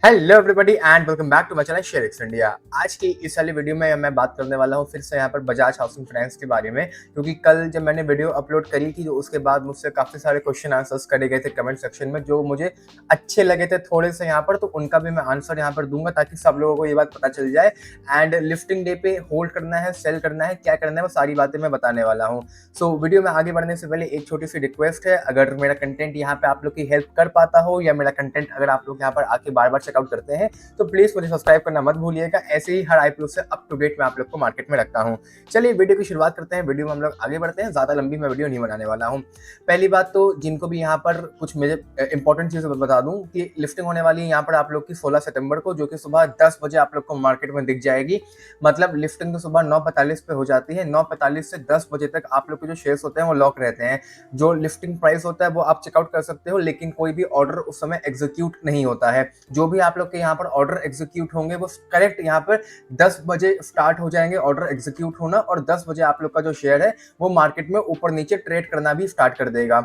Hello everybody and welcome back to my channel ShareX India. आज की इस वाली वीडियो में मैं बात करने वाला हूँ फिर से यहाँ पर बजाज हाउसिंग फाइनेंस के बारे में, क्योंकि कल जब मैंने वीडियो अपलोड करी थी तो उसके बाद मुझसे काफ़ी सारे क्वेश्चन आंसर्स करे गए थे कमेंट सेक्शन में, जो मुझे अच्छे लगे थे थोड़े से यहाँ पर, तो उनका भी मैं आंसर यहाँ पर दूंगा ताकि सब लोगों को ये बात पता चल जाए। एंड लिफ्टिंग डे पे होल्ड करना है, सेल करना है, क्या करना है, वो सारी बातें मैं बताने वाला हूँ। सो वीडियो में आगे बढ़ने से पहले एक छोटी सी रिक्वेस्ट है, अगर मेरा कंटेंट यहाँ पे आप लोग की हेल्प कर पाता हो या मेरा कंटेंट अगर आप लोग यहाँ पर आके बार बार चेकआउट करते हैं तो प्लीज मुझे सब्सक्राइब करना मत भूलिएगा। ऐसे ही हर आईपीओ से अप टू डेट मैं आप लोग को मार्केट में रखता हूँ। चलिए वीडियो की शुरुआत करते हैं। वीडियो में हम लोग आगे बढ़ते हैं, ज्यादा लंबी मैं वीडियो नहीं बनाने वाला हूँ। पहली बात तो जिनको भी यहाँ पर कुछ मुझे इंपॉर्टेंट चीजें बता दूं कि लिफ्टिंग होने वाली है यहाँ पर आप लोग की 16 सितंबर को, जो कि सुबह 10 बजे आप लोग को मार्केट में दिख जाएगी। मतलब लिफ्टिंग तो सुबह 9:45 पे हो जाती है, 9:45 से 10 बजे तक आप लोग के जो शेयर्स होते हैं वो लॉक रहते हैं। जो लिफ्टिंग प्राइस होता है वो आप चेकआउट कर सकते हो, लेकिन कोई भी ऑर्डर उस समय एग्जीक्यूट नहीं होता है। जो भी आप लोग के यहाँ पर ऑर्डर एग्जीक्यूट होंगे वो करेक्ट यहाँ पर 10 बजे स्टार्ट हो जाएंगे ऑर्डर एग्जीक्यूट होना, और 10 बजे आप लोग का जो शेयर है वो मार्केट में ऊपर नीचे ट्रेड करना भी स्टार्ट कर देगा।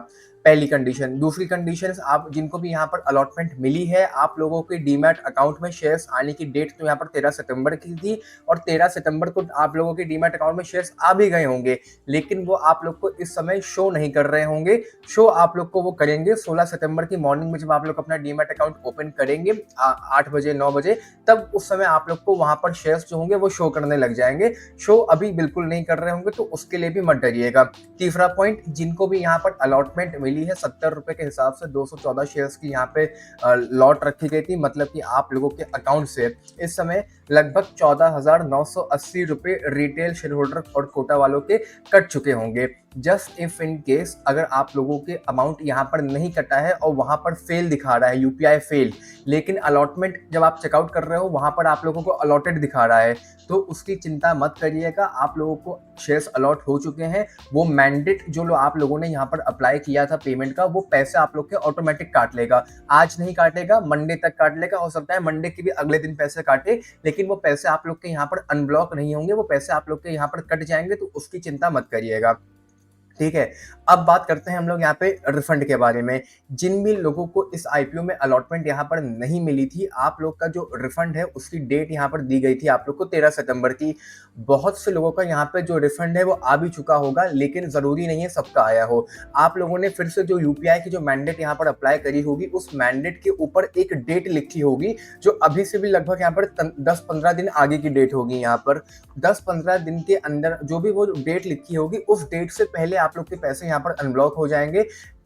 पहली कंडीशन। दूसरी कंडीशन, आप जिनको भी यहाँ पर अलॉटमेंट मिली है, आप लोगों के डीमैट अकाउंट में शेयर्स आने की डेट तो यहाँ पर 13 सितंबर की थी, और 13 सितंबर को आप लोगों के डीमैट अकाउंट में शेयर्स आ भी गए होंगे, लेकिन वो आप लोग को इस समय शो नहीं कर रहे होंगे। शो आप लोग को वो करेंगे 16 सितंबर की मॉर्निंग में, जब आप लोग अपना डीमैट अकाउंट ओपन करेंगे 8 बजे 9 बजे, तब उस समय आप लोग को वहां पर शेयर्स जो होंगे वो शो करने लग जाएंगे। शो अभी बिल्कुल नहीं कर रहे होंगे, तो उसके लिए भी मत डरिएगा। तीसरा पॉइंट, जिनको भी यहाँ पर अलॉटमेंट मिली है 70 रुपए के हिसाब से 214 शेयर्स की यहाँ पे लॉट रखी गई थी, मतलब कि आप लोगों के अकाउंट से इस समय लगभग 14,980 रुपए रिटेल शेयर होल्डर और कोटा वालों के कट चुके होंगे। जस्ट इफ इन केस अगर आप लोगों के अमाउंट यहाँ पर नहीं कटा है और वहां पर फेल दिखा रहा है, यूपीआई फेल, लेकिन अलॉटमेंट जब आप चेकआउट कर रहे हो वहां पर आप लोगों को अलॉटेड दिखा रहा है, तो उसकी चिंता मत करिएगा। आप लोगों को शेयर्स अलॉट हो चुके हैं। वो मैंडेट जो आप लोगों ने यहाँ पर अप्लाई किया था पेमेंट का, वो पैसे आप लोग के ऑटोमेटिक काट लेगा। आज नहीं काटेगा, मंडे तक काट लेगा। हो सकता है मंडे के भी अगले दिन पैसे काटे, लेकिन वो पैसे आप लोग के यहाँ पर अनब्लॉक नहीं होंगे, वो पैसे आप लोग के यहाँ पर कट जाएंगे, तो उसकी चिंता मत करिएगा। ठीक है। अब बात करते हैं हम लोग यहाँ पे रिफंड के बारे में। जिन भी लोगों को इस आईपीओ में अलॉटमेंट यहाँ पर नहीं मिली थी, आप लोग का जो रिफंड है उसकी डेट यहाँ पर दी गई थी आप लोग को 13 सितंबर की। बहुत से लोगों का यहाँ पे जो रिफंड है वो आ भी चुका होगा, लेकिन जरूरी नहीं है सबका आया हो। आप लोगों ने फिर से जो यूपीआई की जो मैंडेट यहाँ पर अप्लाई करी होगी, उस मैंडेट के ऊपर एक डेट लिखी होगी, जो अभी से भी लगभग यहाँ पर 10-15 दिन आगे की डेट होगी। यहाँ पर 10-15 दिन के अंदर जो भी वो डेट लिखी होगी, उस डेट से पहले आप लोग के पैसे यहाँ पर अनब्लॉक हो जाएंगे।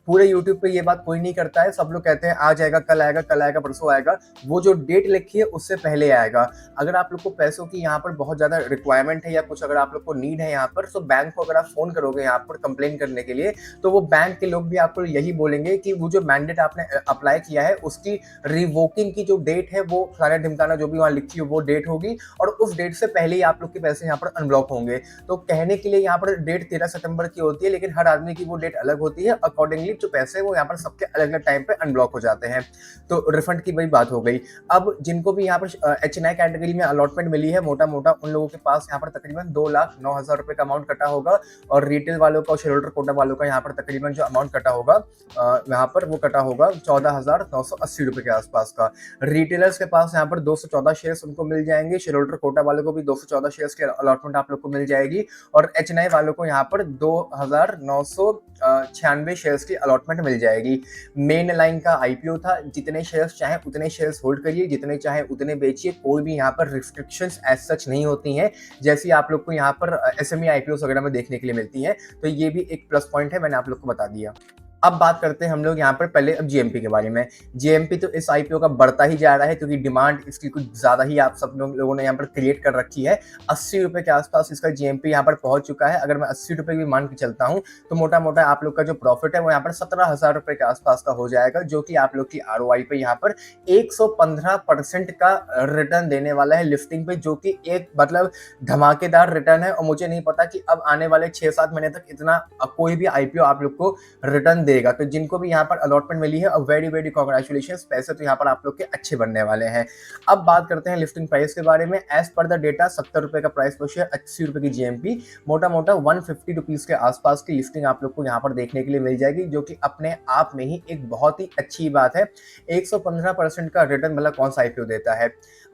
पूरे यूट्यूब पे ये बात कोई नहीं करता है, सब लोग कहते हैं आ जाएगा, कल आएगा, कल आएगा, परसों आएगा। वो जो डेट लिखी है उससे पहले आएगा। अगर आप लोग को पैसों की यहाँ पर बहुत ज्यादा रिक्वायरमेंट है या कुछ अगर आप लोग को नीड है यहाँ पर, तो बैंक को अगर आप फोन करोगे यहाँ पर कंप्लेन करने के लिए, तो वो बैंक के लोग भी आपको यही बोलेंगे कि वो जो मैंडेट आपने अप्लाई किया है उसकी रिवोकिंग की जो डेट है वो फलाना ढिमकाना जो भी वहाँ लिखी है वो डेट होगी, और उस डेट से पहले ही आप लोग के पैसे यहाँ पर अनब्लॉक होंगे। तो कहने के लिए यहाँ पर डेट 13 सितंबर की होती है, लेकिन हर आदमी की वो डेट अलग होती है। अकॉर्डिंगली जो पैसे वो यहाँ पर सबके अलग अलग टाइम पे अनब्लॉक हो जाते हैं। तो रिफंड की वही बात हो गई। अब जिनको भी यहाँ पर एचएनआई कैटेगरी में अलॉटमेंट मिली है, मोटा मोटा उन लोगों के पास यहाँ पर तकरीबन 2,09,000 रुपए का अमाउंट कटा होगा, और रिटेल वालों का और शेयर होल्डर कोटा वालों का यहाँ पर तकरीबन जो अमाउंट कटा होगा यहाँ पर वो कटा होगा 14,980 रुपए के आसपास का। रिटेलर्स के पास यहाँ पर 214 शेयर्स उनको मिल जाएंगे, शेयर होल्डर कोटा वालों को भी 214 शेयर्स की अलॉटमेंट आप लोग को मिल जाएगी, और एचएनआई वालों को यहाँ पर 2,996 शेयर्स की अलॉटमेंट मिल जाएगी। मेन लाइन का आईपीओ था, जितने शेयर्स चाहे उतने शेयर्स होल्ड करिए, जितने चाहे उतने बेचिए, कोई भी यहाँ पर रिस्ट्रिक्शंस एज सच नहीं होती हैं, जैसी आप लोग को यहाँ पर एसएमई आईपीओ वगैरह में देखने के लिए मिलती है। तो ये भी एक प्लस पॉइंट है, मैंने आप लोग को बता दिया। अब बात करते हैं हम लोग यहाँ पर पहले अब जीएमपी के बारे में। जीएमपी तो इस आईपीओ का बढ़ता ही जा रहा है, क्योंकि डिमांड इसकी कुछ ज्यादा ही आप सब लोगों ने यहाँ पर क्रिएट कर रखी है। 80 रुपए के आसपास इसका जीएमपी यहाँ पर पहुंच चुका है। अगर मैं 80 रुपए भी मान के चलता हूँ, तो मोटा मोटा आप लोग का जो प्रॉफिट है वो यहाँ पर 17,000 रुपए के आसपास का हो जाएगा, जो कि आप लोग की आरओआई पे यहाँ पर 115% का रिटर्न देने वाला है लिफ्टिंग पे, जो कि एक मतलब धमाकेदार रिटर्न है। और मुझे नहीं पता कि अब आने वाले 6-7 महीने तक इतना कोई भी आईपीओ आप लोग को रिटर्न देगा। तो जिनको भी यहाँ पर अलॉटमेंट मिली है, वेरी वेरी कॉन्ग्रेचुलेशंस, पैसे तो यहाँ पर आप लोग के अच्छे बनने वाले हैं। अब बात करते हैं लिस्टिंग प्राइस के बारे में। एज पर द डेटा 70 रुपये का प्राइस पर शेयर, 80 रुपये की जीएमपी, मोटा मोटा 150 रुपीज़ के आसपास की लिस्टिंग आप लोग को यहाँ पर देखने के लिए मिल जाएगी, जो कि अपने आप में ही एक बहुत ही अच्छी बात है। 115% का रिटर्न मतलब कौन सा आईपीओ देता है।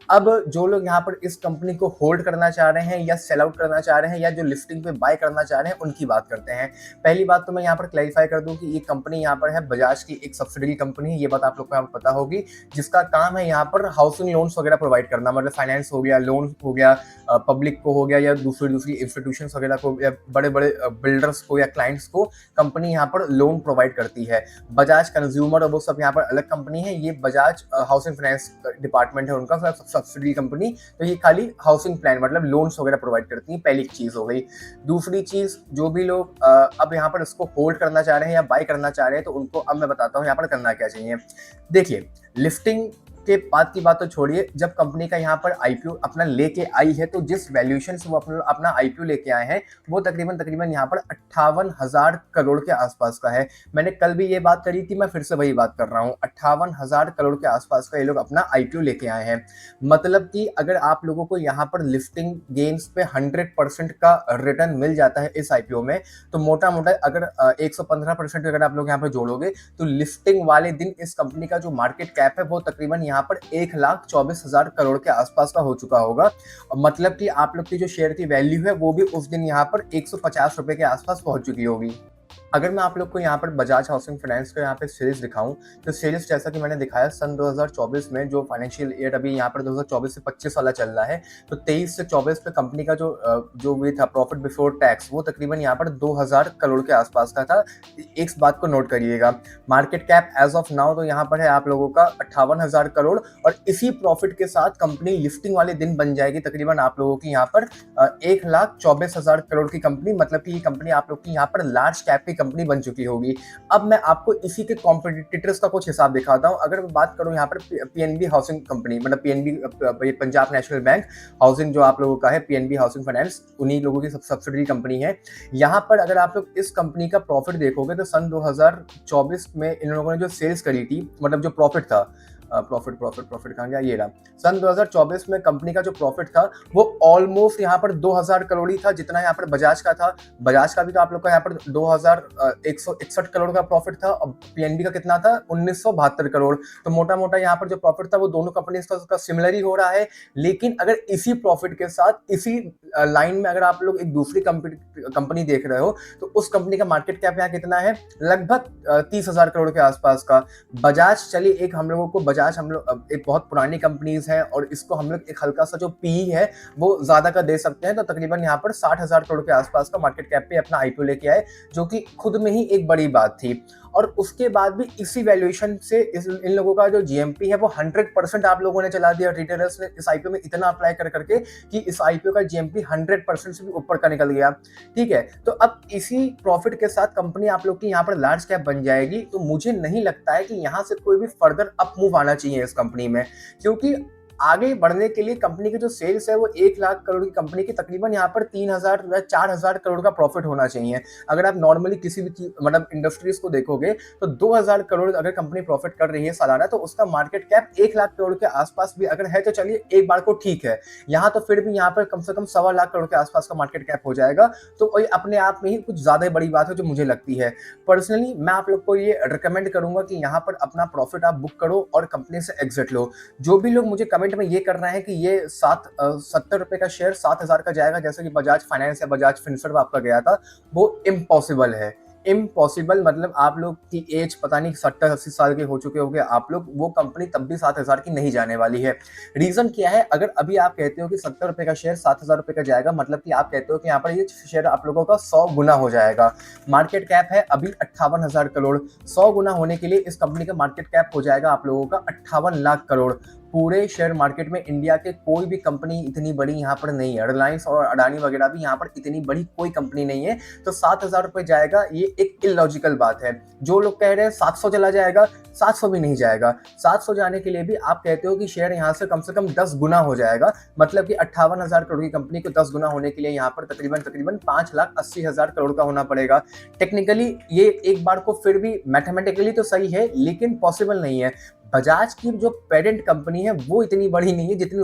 अब जो लोग यहाँ पर इस कंपनी को होल्ड करना चाह रहे हैं या सेल आउट करना चाह रहे हैं या जो लिस्टिंग पे बाय करना चाह रहे हैं, उनकी बात करते हैं। पहली बात तो मैं यहाँ पर क्लैरिफाई कर दूं कि ये कंपनी यहाँ पर है बजाज की एक सब्सिडरी कंपनी है, ये बात आप लोग को यहाँ पर पता होगी, जिसका काम है यहाँ पर हाउसिंग लोन्स वगैरह प्रोवाइड करना, मतलब फाइनेंस हो गया, लोन हो गया, पब्लिक को हो गया या दूसरी इंस्टीट्यूशंस वगैरह को या बड़े बड़े बिल्डर्स को या क्लाइंट्स को कंपनी यहाँ पर लोन प्रोवाइड करती है। बजाज कंज्यूमर और वो सब यहाँ पर अलग कंपनी है, ये बजाज हाउसिंग फाइनेंस डिपार्टमेंट है उनका सब्सिडी कंपनी, तो ये खाली हाउसिंग प्लान मतलब लोन्स वगैरह प्रोवाइड करती है। पहली चीज हो गई। दूसरी चीज, जो भी लोग अब यहाँ पर इसको होल्ड करना चाह रहे हैं या बाय करना चाह रहे हैं, तो उनको अब मैं बताता हूँ यहाँ पर करना क्या चाहिए। देखिए, लिस्टिंग के बाद की बात तो छोड़िए, जब कंपनी का यहाँ पर आईपीओ अपना लेके आई है, तो जिस वैल्यूएशन से वो अपना आईपीओ लेके आए हैं, वो तकरीबन यहाँ पर 58,000 करोड़ के आसपास का है। मैंने कल भी ये बात करी थी, मैं फिर से वही बात कर रहा हूँ, 58,000 करोड़ के आसपास का ये लोग अपना आईपीओ लेके आए हैं। मतलब कि अगर आप लोगों को यहाँ पर लिस्टिंग गेन्स पे 100% का रिटर्न मिल जाता है इस आईपीओ में, तो मोटा मोटा अगर 115% अगर आप लोग यहाँ पर जोड़ोगे, तो लिस्टिंग वाले दिन इस कंपनी का जो मार्केट कैप है वो तकरीबन यहाँ पर 1,24,000 करोड़ के आसपास का हो चुका होगा। मतलब कि आप लोग की जो शेयर की वैल्यू है वो भी उस दिन यहाँ पर 150 रुपए के आसपास पहुंच चुकी होगी। अगर मैं आप लोग को यहाँ पर बजाज हाउसिंग फाइनेंस का यहाँ पे सेल्स दिखाऊं, तो सेल्स जैसा कि मैंने दिखाया सन 2024 में, जो फाइनेंशियल ईयर अभी यहाँ पर 2024 से 25 वाला चल रहा है, तो 23 से 24 पे कंपनी का जो भी था प्रॉफिट बिफोर टैक्स, वो तकरीबन यहाँ पर 2,000 करोड़ के आसपास का था। एक बात को नोट करिएगा, market cap as of now तो यहाँ पर है आप लोगों का 58,000 करोड़, और इसी प्रॉफिट के साथ कंपनी लिस्टिंग वाले दिन बन जाएगी तकरीबन आप लोगों की यहाँ पर 1,24,000 करोड़ की कंपनी। मतलब कि ये कंपनी आप लोग की यहाँ पर लार्ज कैप की कंपनी बन चुकी होगी। अब मैं आपको इसी के कॉम्पिटिटर्स का कुछ हिसाब दिखाता हूं। अगर मैं बात करूं यहाँ पर पीएनबी हाउसिंग कंपनी, मतलब PNB Punjab national bank housing जो आप लोगों का है, पीएनबी हाउसिंग फाइनेंस उन्हीं लोगों की सब्सिडरी कंपनी है। यहाँ पर अगर आप लोग इस कंपनी का प्रॉफिट देखोगे, तो सन 2024 में इन लोगों ने जो सेल्स करी थी, मतलब जो प्रॉफिट था, प्रॉफिट कहाँ गया, ये रहा। सन 2024 में कंपनी का जो प्रॉफिट था वो ऑलमोस्ट यहाँ पर 2,000 करोड़ ही था, जितना यहाँ पर बजाज का था। बजाज का भी तो आप लोग का यहाँ पर 2,161 करोड़ का प्रॉफिट था, और पीएनबी का कितना था, 1,972 करोड़। तो मोटा मोटा यहाँ पर जो प्रॉफिट था वो दोनों कंपनी का सिमिलर ही हो रहा है। लेकिन अगर इसी प्रॉफिट के साथ इसी लाइन में अगर आप लोग एक दूसरी कंपनी देख रहे हो, तो उस कंपनी का मार्केट कैप यहाँ कितना है, लगभग 30,000 करोड़ के आसपास का। बजाज, चलिए एक हम लोगों को हम लोग एक बहुत पुरानी कंपनीज है और इसको हम लोग एक हल्का सा जो पी है वो ज्यादा का दे सकते हैं, तो तकरीबन यहाँ पर 60,000 करोड़ के आसपास का मार्केट कैप पे अपना आईपीओ लेके आए, जो कि खुद में ही एक बड़ी बात थी। और उसके बाद भी इसी वैल्यूएशन से इन लोगों का जो जीएमपी है वो 100% आप लोगों ने चला दिया। रिटेलर्स ने इस आईपीओ में इतना अप्लाई कर करके कि इस आईपीओ का जीएमपी 100% से भी ऊपर का निकल गया। ठीक है, तो अब इसी प्रॉफिट के साथ कंपनी आप लोग की यहाँ पर लार्ज कैप बन जाएगी। तो मुझे नहीं लगता है कि यहाँ से कोई भी फर्दर अप मूव आना चाहिए इस कंपनी में, क्योंकि आगे बढ़ने के लिए कंपनी की जो सेल्स है वो 1,00,000 करोड़ की कंपनी की तकरीबन यहाँ पर 3,000 या 4,000 करोड़ का प्रॉफिट होना चाहिए। अगर आप नॉर्मली किसी भी मतलब इंडस्ट्रीज को देखोगे, तो 2,000 करोड़ अगर कंपनी प्रॉफिट कर रही है सालाना, तो उसका मार्केट कैप 1,00,000 करोड़ के आसपास भी अगर है, तो चलिए एक बार को ठीक है। यहाँ तो फिर भी यहाँ पर कम से कम 1,25,00,000 करोड़ के आसपास का मार्केट कैप हो जाएगा, तो वही अपने आप में ही कुछ ज्यादा बड़ी बात है जो मुझे लगती है। पर्सनली मैं आप लोग को ये रिकमेंड करूंगा कि यहाँ पर अपना प्रॉफिट आप बुक करो और कंपनी से एग्जिट लो। जो भी लोग मुझे कमेंट में ये कर रहे हैं कि ये 70 रुपए का शेयर 7,000 का जाएगा, जैसे कि बजाज फाइनेंस या बजाज फिनसर्व आपका गया था, वो इम्पॉसिबल है। इम्पॉसिबल मतलब आप लोग की एज पता नहीं 70-80 साल के हो चुके होंगे आप लोग, वो कंपनी तब भी 7,000 की नहीं जाने वाली है। रीजन क्या है, अगर अभी आप कहते हो कि 70 रुपए का शेयर 7,000 रुपए का जाएगा, मतलब कि आप कहते हो कि यहाँ पर ये शेयर आप लोगों का 100 गुना हो जाएगा। मार्केट कैप है अभी 58,000 करोड़, 100 गुना होने के लिए इस कंपनी का मार्केट कैप हो जाएगा आप लोगों का 58 लाख करोड़। पूरे शेयर मार्केट में इंडिया के कोई भी कंपनी इतनी बड़ी यहाँ पर नहीं है। रिलायंस और अडानी वगैरह भी यहाँ पर इतनी बड़ी कोई कंपनी नहीं है। तो 7,000 रुपये जाएगा, ये एक इलॉजिकल बात है। जो लोग कह रहे हैं 700 चला जाएगा, 700 भी नहीं जाएगा। 700 जाने के लिए भी आप कहते हो कि शेयर यहाँ से कम 10 गुना हो जाएगा, मतलब कि 58,000 करोड़ की कंपनी को 10 गुना होने के लिए यहाँ पर तकरीबन 5,80,000 करोड़ का होना पड़ेगा। टेक्निकली ये एक बार को फिर भी मैथमेटिकली तो सही है, लेकिन पॉसिबल नहीं है। बजाज की जो पेरेंट कंपनी है वो इतनी बड़ी नहीं है जितनी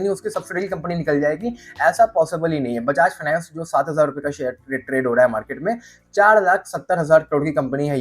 उसकी सब्सिडरी कंपनी निकल जाएगी, ऐसा पॉसिबल ही नहीं है। बजाज फाइनेंस जो 7,000 रुपये का शेयर ट्रेड हो रहा है मार्केट में, 4,70,000 करोड़ की कंपनी है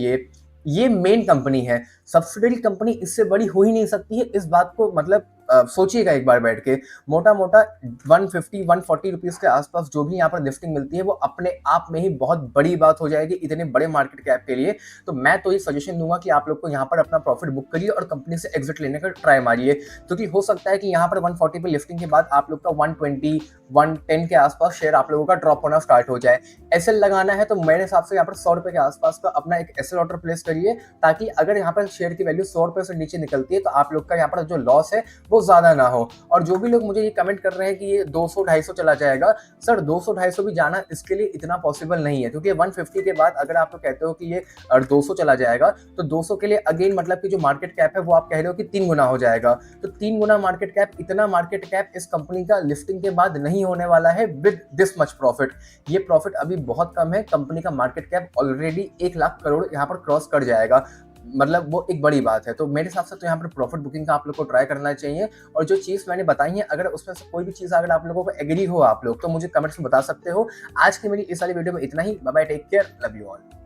ये मेन कंपनी है। सब्सिडरी कंपनी इससे बड़ी हो ही नहीं सकती है। इस बात को मतलब सोचिएगा एक बार बैठ के। मोटा 150-140 रुपीज़ के आसपास जो भी यहाँ पर लिफ्टिंग मिलती है वो अपने आप में ही बहुत बड़ी बात हो जाएगी इतने बड़े मार्केट कैप के लिए। तो मैं तो ये सजेशन दूंगा कि आप लोग को यहाँ पर अपना प्रॉफिट बुक करिए और कंपनी से एग्जिट लेने का ट्राई मारिए, क्योंकि हो सकता है कि यहाँ पर 140 पे लिफ्टिंग के बाद आप लोग का 120-110 के आसपास शेयर आप लोगों का ड्रॉप होना स्टार्ट हो जाए। एसएल लगाना है तो मेरे हिसाब से यहाँ पर 100 रुपये के आसपास का अपना एक एसएल ऑर्डर प्लेस करिए, ताकि अगर यहाँ पर शेयर की वैल्यू 100 रुपये से नीचे निकलती है तो आप लोग का यहाँ पर जो लॉस है वो ज्यादा ना हो। और जो भी लोग मुझे ये कमेंट कर रहे हैं कि ये 200-250 चला जाएगा, सर 200-250 भी जाना इसके लिए इतना पॉसिबल नहीं है, क्योंकि 150 के बाद अगर आप लोग कहते हो कि ये 200 चला जाएगा तो 200 के लिए अगेन मतलब कि जो मार्केट कैप है वो आप कह रहे हो कि 3 गुना हो जाएगा। तो 3 गुना मार्केट कैप, इतना मार्केट कैप इस कंपनी का लिफ्टिंग के बाद नहीं होने वाला है विद दिस मच प्रॉफिट। ये प्रॉफिट अभी बहुत कम है। कंपनी का market cap already 1 lakh crore यहाँ पर क्रॉस कर जाएगा, मतलब वो एक बड़ी बात है। तो मेरे हिसाब से तो यहाँ पर प्रॉफिट बुकिंग का आप लोग को ट्राई करना चाहिए। और जो चीज़ मैंने बताई है, अगर उसमें से कोई भी चीज़ अगर आप लोगों को एग्री हो आप लोग, तो मुझे कमेंट्स में बता सकते हो। आज की मेरी इस वाली वीडियो में इतना ही। Bye bye, take care, love you all.